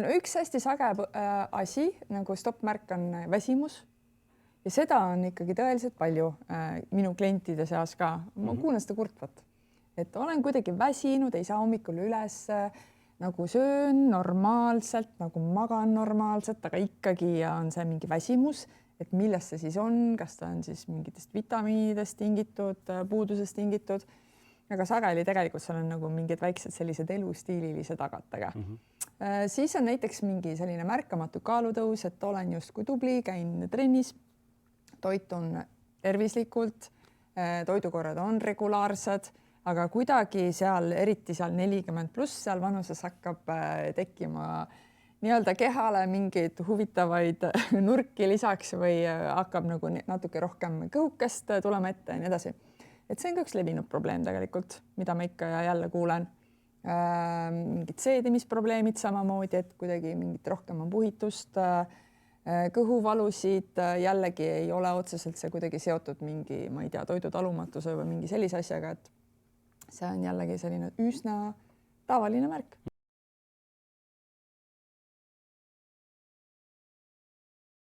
No üks hästi sage asi nagu stopp-märk on väsimus ja seda on ikkagi tõeliselt palju minu klientide seas ka. Ma kuulen seda kurtvat, et olen kuidagi väsinud, ei saa hommikul üles, nagu söön normaalselt, nagu magan normaalselt, aga ikkagi on see mingi väsimus, et millest see siis on, kas ta on siis mingitest vitamiinidest tingitud, puudusest tingitud, aga sageli tegelikult seal on nagu mingid väiksed sellised elustiililise tagatega. Siis on näiteks mingi selline märkamatu kaalutõus, et olen justkui tubli, käin trennis, toitun tervislikult, toidukorrad on regulaarsed, aga kuidagi seal, eriti seal 40+, seal vanuses hakkab tekkima nii-öelda kehale mingeid huvitavaid nurki lisaks või hakkab nagu natuke rohkem kõhukest tulema ette ja nii edasi. Et see on ka üks levinud probleem tegelikult, mida ma ikka ja jälle kuulen. Mingid seedimisprobleemid samamoodi, et kuidagi mingit rohkem on puhitust, kõhuvalusid, jällegi ei ole otseselt see kuidagi seotud mingi, ma ei tea, toidutalumatuse või mingi sellise asjaga, et see on jällegi selline üsna tavaline märk.